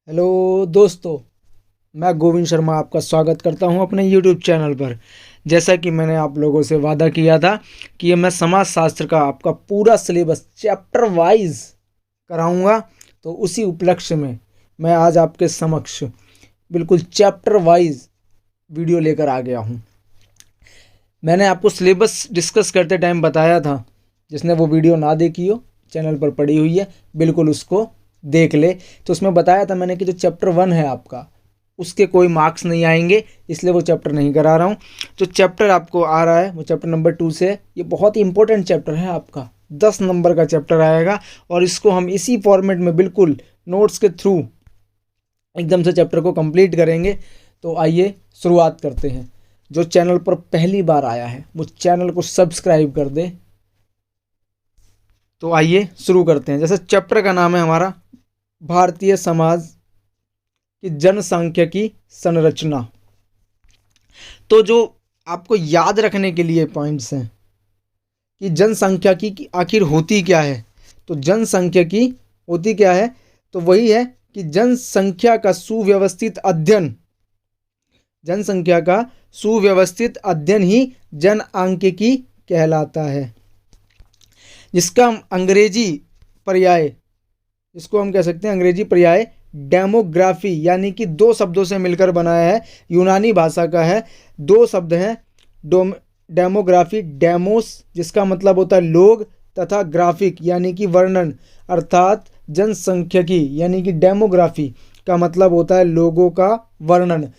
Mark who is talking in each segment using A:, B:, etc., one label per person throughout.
A: Hello दोस्तों, मैं गोविंद शर्मा आपका स्वागत करता हूं अपने यूट्यूब चैनल पर। जैसा कि मैंने आप लोगों से वादा किया था कि मैं समाज शास्त्र का आपका पूरा सिलेबस चैप्टर वाइज कराऊंगा, तो उसी उपलक्ष्य में मैं आज आपके समक्ष बिल्कुल चैप्टर वाइज वीडियो लेकर आ गया हूं। मैंने आपको सिलेबस डिस्कस करते टाइम बताया था, जिसने वो वीडियो ना देखी हो चैनल पर पड़ी हुई है, बिल्कुल उसको देख ले। तो उसमें बताया था मैंने कि जो चैप्टर 1 है आपका, उसके कोई मार्क्स नहीं आएंगे, इसलिए वो चैप्टर नहीं करा रहा हूँ। जो चैप्टर आपको आ रहा है वो चैप्टर नंबर 2 से है। ये बहुत ही इंपॉर्टेंट चैप्टर है आपका, 10 नंबर का चैप्टर आएगा और इसको हम इसी फॉर्मेट में बिल्कुल नोट्स के थ्रू एकदम से चैप्टर को कंप्लीट करेंगे। तो आइए शुरुआत करते हैं। जो चैनल पर पहली बार आया है वो चैनल को सब्सक्राइब कर दे। तो आइए शुरू करते हैं। जैसे चैप्टर का नाम है हमारा भारतीय समाज की जनसांख्यिकी संरचना। तो जो आपको याद रखने के लिए पॉइंट्स हैं कि जनसांख्यिकी की आखिर होती क्या है, तो जनसांख्यिकी होती क्या है, तो वही है कि जनसंख्या का सुव्यवस्थित अध्ययन, जनसंख्या का सुव्यवस्थित अध्ययन ही जनांकिकी कहलाता है। जिसका अंग्रेजी पर्याय, इसको हम कह सकते हैं अंग्रेजी पर्याय डेमोग्राफी, यानी कि दो शब्दों से मिलकर बनाया है, यूनानी भाषा का है। दो शब्द हैं डेमोग्राफी, डेमोस जिसका मतलब होता है लोग, तथा ग्राफिक यानी कि वर्णन, अर्थात जनसंख्यिकी यानी कि डेमोग्राफी का मतलब होता है लोगों का वर्णन।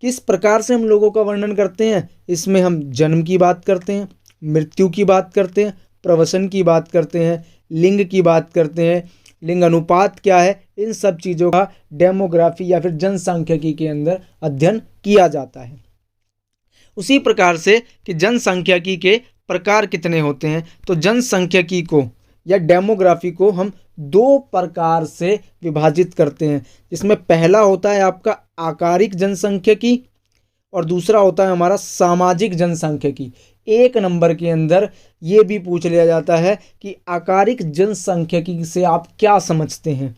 A: किस प्रकार से हम लोगों का वर्णन करते हैं, इसमें हम जन्म की बात करते हैं, मृत्यु की बात करते हैं, प्रवसन की बात करते हैं, लिंग की बात करते हैं, लिंग अनुपात क्या है, इन सब चीज़ों का डेमोग्राफी या फिर जनसांख्यिकी के अंदर अध्ययन किया जाता है। उसी प्रकार से कि जनसांख्यिकी के प्रकार कितने होते हैं, तो जनसांख्यिकी को या डेमोग्राफी को हम दो प्रकार से विभाजित करते हैं। जिसमें पहला होता है आपका आकारिक जनसांख्यिकी और दूसरा होता है हमारा सामाजिक जनसांख्यिकी। एक नंबर के अंदर ये भी पूछ लिया जाता है कि आकारिक जनसांख्यिकी से आप क्या समझते हैं।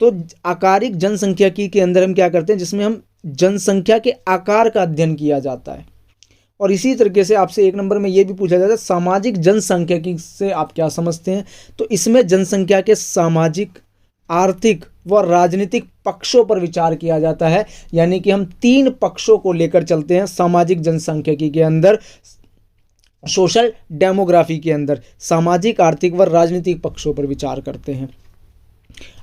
A: तो आकारिक जनसांख्यिकी के अंदर हम क्या करते हैं, जिसमें हम जनसंख्या के आकार का अध्ययन किया जाता है। और इसी तरीके से आपसे एक नंबर में ये भी पूछा जाता है सामाजिक जनसांख्यिकी से आप क्या समझते हैं। तो इसमें जनसंख्या के सामाजिक, आर्थिक व राजनीतिक पक्षों पर विचार किया जाता है, यानी कि हम 3 पक्षों को लेकर चलते हैं सामाजिक जनसांख्यिकी के अंदर, सोशल डेमोग्राफी के अंदर सामाजिक, आर्थिक व राजनीतिक पक्षों पर विचार करते हैं।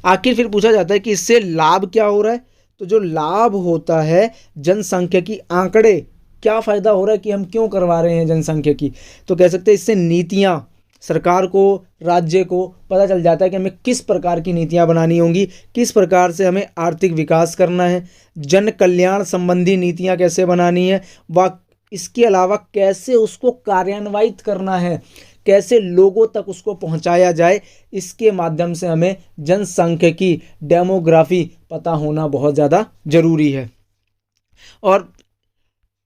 A: आखिर फिर पूछा जाता है कि इससे लाभ क्या हो रहा है, तो जो लाभ होता है जनसांख्यिकी आंकड़े, क्या फ़ायदा हो रहा है कि हम क्यों करवा रहे हैं जनसांख्यिकी, तो कह सकते हैं इससे नीतियाँ, सरकार को, राज्य को पता चल जाता है कि हमें किस प्रकार की नीतियाँ बनानी होंगी, किस प्रकार से हमें आर्थिक विकास करना है, जन कल्याण संबंधी नीतियाँ कैसे बनानी है, व इसके अलावा कैसे उसको कार्यान्वित करना है, कैसे लोगों तक उसको पहुंचाया जाए, इसके माध्यम से हमें जनसांख्यिकी, डेमोग्राफी पता होना बहुत ज़्यादा ज़रूरी है। और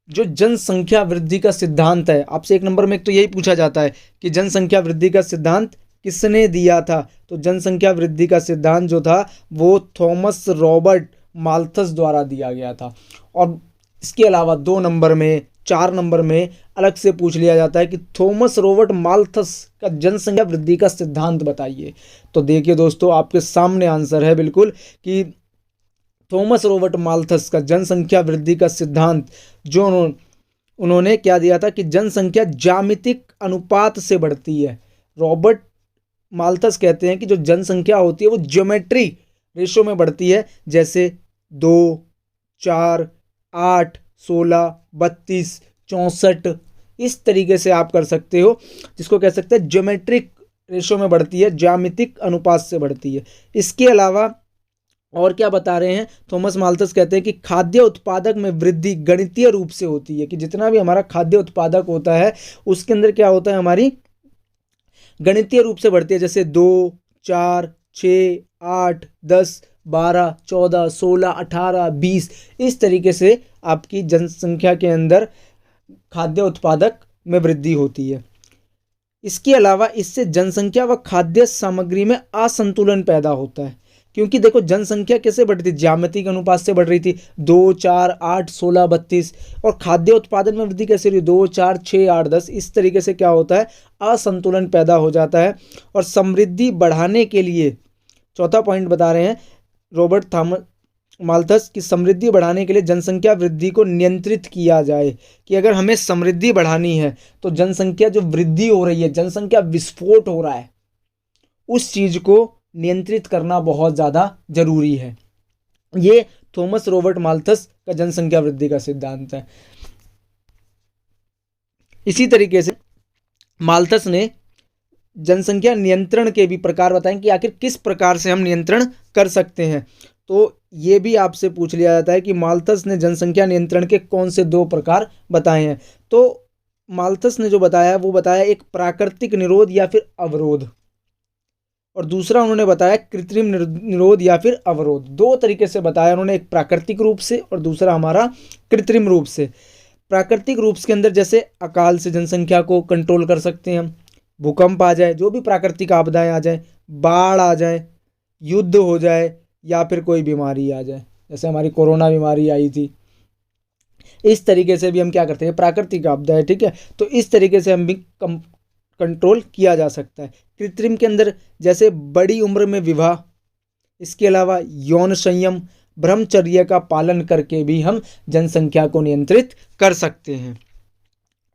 A: जो जनसंख्या वृद्धि का सिद्धांत है, आपसे एक नंबर में एक तो यही पूछा जाता है कि जनसंख्या वृद्धि का सिद्धांत किसने दिया था, तो जनसंख्या वृद्धि का सिद्धांत जो था वो थॉमस रॉबर्ट माल्थस द्वारा दिया गया था। और इसके अलावा 2 नंबर में, 4 नंबर में अलग से पूछ लिया जाता है कि थॉमस रॉबर्ट माल्थस का जनसंख्या वृद्धि का सिद्धांत बताइए। तो देखिए दोस्तों, आपके सामने आंसर है बिल्कुल कि थॉमस रॉबर्ट माल्थस का जनसंख्या वृद्धि का सिद्धांत, जो उन्होंने क्या दिया था कि जनसंख्या ज्यामितिक अनुपात से बढ़ती है। रॉबर्ट माल्थस कहते हैं कि जो जनसंख्या होती है वो ज्योमेट्री रेशो में बढ़ती है, जैसे 2, 4, 8, 16, 32, 64, इस तरीके से आप कर सकते हो, जिसको कह सकते हैं ज्योमेट्रिक रेशो में बढ़ती है, ज्यामितिक अनुपात से बढ़ती है। इसके अलावा और क्या बता रहे हैं, थॉमस माल्थस कहते हैं कि खाद्य उत्पादक में वृद्धि गणितीय रूप से होती है, कि जितना भी हमारा खाद्य उत्पादक होता है उसके अंदर क्या होता है, हमारी गणितीय रूप से बढ़ती है, जैसे 2, 4, 6, 8, 10, 12, 14, 16, 18, 20, इस तरीके से आपकी जनसंख्या के अंदर खाद्य उत्पादक में वृद्धि होती है। इसके अलावा इससे जनसंख्या व खाद्य सामग्री में असंतुलन पैदा होता है। क्योंकि देखो जनसंख्या कैसे बढ़ रही थी, ज्यामिति के अनुपात से बढ़ रही थी, 2, 4, 8, 16, 32। और खाद्य उत्पादन में वृद्धि कैसे रही, 2, 4, 6, 8, 10। इस तरीके से क्या होता है, असंतुलन पैदा हो जाता है। और समृद्धि बढ़ाने के लिए, चौथा पॉइंट बता रहे हैं रॉबर्ट थॉमस माल्थस की, समृद्धि बढ़ाने के लिए जनसंख्या वृद्धि को नियंत्रित किया जाए। कि अगर हमें समृद्धि बढ़ानी है तो जनसंख्या जो वृद्धि हो रही है, जनसंख्या विस्फोट हो रहा है, उस चीज को नियंत्रित करना बहुत ज्यादा जरूरी है। ये थॉमस रॉबर्ट माल्थस का जनसंख्या वृद्धि का सिद्धांत है। इसी तरीके से माल्थस ने जनसंख्या नियंत्रण के भी प्रकार बताएं कि आखिर किस प्रकार से हम नियंत्रण कर सकते हैं। तो ये भी आपसे पूछ लिया जाता है कि माल्थस ने जनसंख्या नियंत्रण के कौन से 2 प्रकार बताए हैं। तो माल्थस ने जो बताया है वो बताया एक प्राकृतिक निरोध या फिर अवरोध, और दूसरा उन्होंने बताया कृत्रिम निरोध या फिर अवरोध। 2 तरीके से बताया उन्होंने, एक प्राकृतिक रूप से और दूसरा हमारा कृत्रिम रूप से। प्राकृतिक रूप के अंदर जैसे अकाल से जनसंख्या को कंट्रोल कर सकते हैं हम, भूकंप आ जाए, जो भी प्राकृतिक आपदाएं आ जाए, बाढ़ आ जाए, युद्ध हो जाए, या फिर कोई बीमारी आ जाए, जैसे हमारी कोरोना बीमारी आई थी। इस तरीके से भी हम क्या करते हैं, प्राकृतिक आपदा है, ठीक है। तो इस तरीके से हम भी कंट्रोल किया जा सकता है। कृत्रिम के अंदर जैसे बड़ी उम्र में विवाह, इसके अलावा यौन संयम, ब्रह्मचर्य का पालन करके भी हम जनसंख्या को नियंत्रित कर सकते हैं।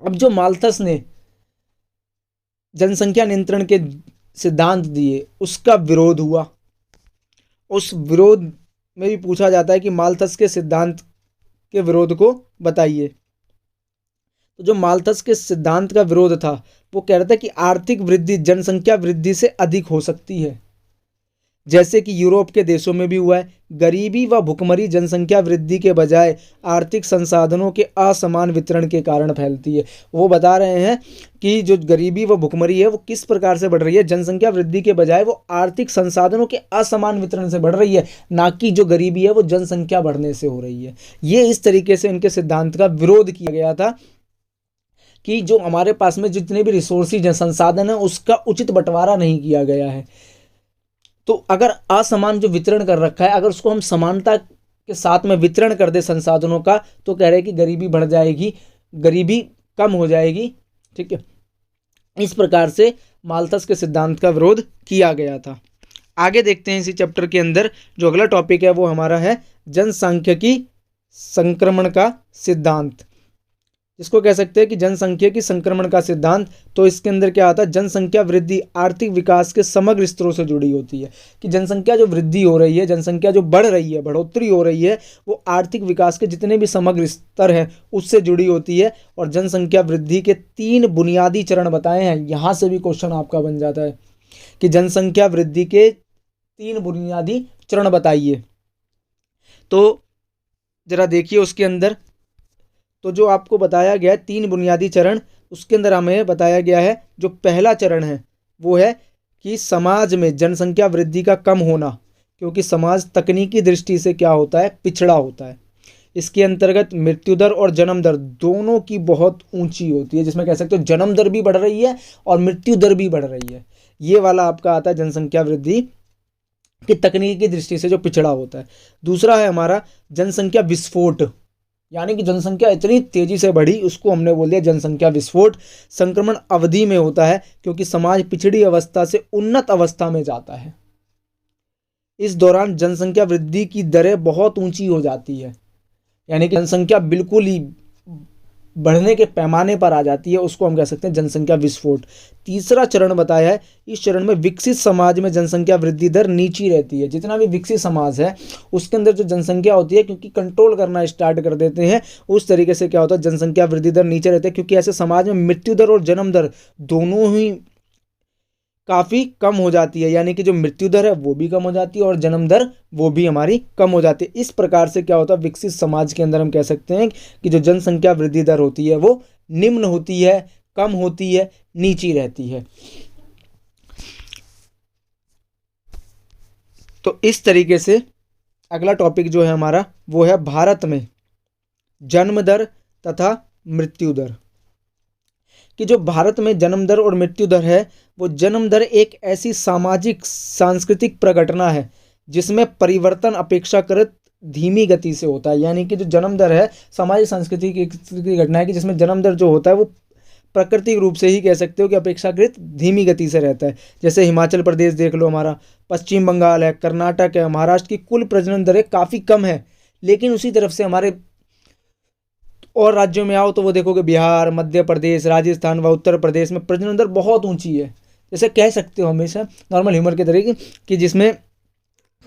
A: अब जो माल्थस ने जनसंख्या नियंत्रण के सिद्धांत दिए, उसका विरोध हुआ। उस विरोध में भी पूछा जाता है कि माल्थस के सिद्धांत के विरोध को बताइए। तो जो माल्थस के सिद्धांत का विरोध था वो कह रहा था कि आर्थिक वृद्धि जनसंख्या वृद्धि से अधिक हो सकती है, जैसे कि यूरोप के देशों में भी हुआ है। गरीबी व भुखमरी जनसंख्या वृद्धि के बजाय आर्थिक संसाधनों के असमान वितरण के कारण फैलती है। वो बता रहे हैं कि जो गरीबी व भुखमरी है वो किस प्रकार से बढ़ रही है, जनसंख्या वृद्धि के बजाय वो आर्थिक संसाधनों के असमान वितरण से बढ़ रही है, ना कि जो गरीबी है वो जनसंख्या बढ़ने से हो रही है। ये इस तरीके से इनके सिद्धांत का विरोध किया गया था कि जो हमारे पास में जितने भी रिसोर्सेज हैं, संसाधन है, उसका उचित बंटवारा नहीं किया गया है। तो अगर असमान जो वितरण कर रखा है, अगर उसको हम समानता के साथ में वितरण कर दे संसाधनों का, तो कह रहे हैं कि गरीबी बढ़ जाएगी, गरीबी कम हो जाएगी, ठीक है। इस प्रकार से माल्थस के सिद्धांत का विरोध किया गया था। आगे देखते हैं इसी चैप्टर के अंदर जो अगला टॉपिक है वो हमारा है जनसांख्यिकी संक्रमण का सिद्धांत, जिसको कह सकते हैं कि जनसंख्यिकी संक्रमण का सिद्धांत। तो इसके अंदर क्या आता है, जनसंख्या वृद्धि आर्थिक विकास के समग्र स्तरों से जुड़ी होती है। कि जनसंख्या जो वृद्धि हो रही है, जनसंख्या जो बढ़ रही है, बढ़ोतरी हो रही है, वो आर्थिक विकास के जितने भी समग्र स्तर हैं उससे जुड़ी होती है। और जनसंख्या वृद्धि के 3 बुनियादी चरण बताए हैं। यहाँ से भी क्वेश्चन आपका बन जाता है कि जनसंख्या वृद्धि के 3 बुनियादी चरण बताइए। तो जरा देखिए उसके अंदर, तो जो आपको बताया गया है 3 बुनियादी चरण, उसके अंदर हमें बताया गया है जो पहला चरण है वो है कि समाज में जनसंख्या वृद्धि का कम होना, क्योंकि समाज तकनीकी दृष्टि से क्या होता है, पिछड़ा होता है। इसके अंतर्गत मृत्यु दर और जन्म दर दोनों की बहुत ऊंची होती है, जिसमें कह सकते हो जन्म दर भी बढ़ रही है और मृत्यु दर भी बढ़ रही है। ये वाला आपका आता है जनसंख्या वृद्धि की तकनीकी दृष्टि से जो पिछड़ा होता है। दूसरा है हमारा जनसंख्या विस्फोट, यानी कि जनसंख्या इतनी तेजी से बढ़ी, उसको हमने बोल दिया जनसंख्या विस्फोट। संक्रमण अवधि में होता है क्योंकि समाज पिछड़ी अवस्था से उन्नत अवस्था में जाता है। इस दौरान जनसंख्या वृद्धि की दरें बहुत ऊंची हो जाती है, यानी कि जनसंख्या बिल्कुल ही बढ़ने के पैमाने पर आ जाती है, उसको हम कह सकते हैं जनसंख्या विस्फोट। तीसरा चरण बताया है, इस चरण में विकसित समाज में जनसंख्या वृद्धि दर नीची रहती है। जितना भी विकसित समाज है उसके अंदर जो जनसंख्या होती है, क्योंकि कंट्रोल करना स्टार्ट कर देते हैं, उस तरीके से क्या होता है, जनसंख्या वृद्धि दर नीचे रहती है। क्योंकि ऐसे समाज में मृत्यु दर और जन्म दर दोनों ही काफ़ी कम हो जाती है, यानी कि जो मृत्यु दर है वो भी कम हो जाती है और जन्म दर वो भी हमारी कम हो जाती है। इस प्रकार से क्या होता है, विकसित समाज के अंदर हम कह सकते हैं कि जो जनसंख्या वृद्धि दर होती है वो निम्न होती है, कम होती है, नीची रहती है। तो इस तरीके से अगला टॉपिक जो है हमारा वो है भारत में जन्म दर तथा मृत्यु दर। कि जो भारत में जन्म दर और मृत्यु दर है, वो जन्म दर एक ऐसी सामाजिक सांस्कृतिक प्रघटना है जिसमें परिवर्तन अपेक्षाकृत धीमी गति से होता है। यानी कि जो जन्म दर है सामाजिक संस्कृति की घटना है कि जिसमें जन्म दर जो होता है वो प्राकृतिक रूप से ही कह सकते हो कि अपेक्षाकृत धीमी गति से रहता है। जैसे हिमाचल प्रदेश देख लो हमारा, पश्चिम बंगाल है, कर्नाटक है, महाराष्ट्र की कुल प्रजनन दरें काफ़ी कम है। लेकिन उसी तरफ से हमारे और राज्यों में आओ तो वो देखोगे बिहार, मध्य प्रदेश, राजस्थान व उत्तर प्रदेश में प्रजनन दर बहुत ऊंची है। जैसे कह सकते हो हमेशा नॉर्मल ह्यूमर के तरीके कि जिसमें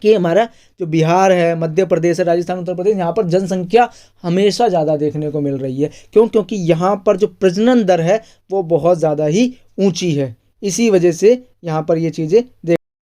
A: कि हमारा जो बिहार है, मध्य प्रदेश है, राजस्थान, उत्तर प्रदेश, यहाँ पर जनसंख्या हमेशा ज़्यादा देखने को मिल रही है। क्यों? क्योंकि यहाँ पर जो प्रजनन दर है वो बहुत ज़्यादा ही ऊंची है। इसी वजह से यहाँ पर ये चीज़ें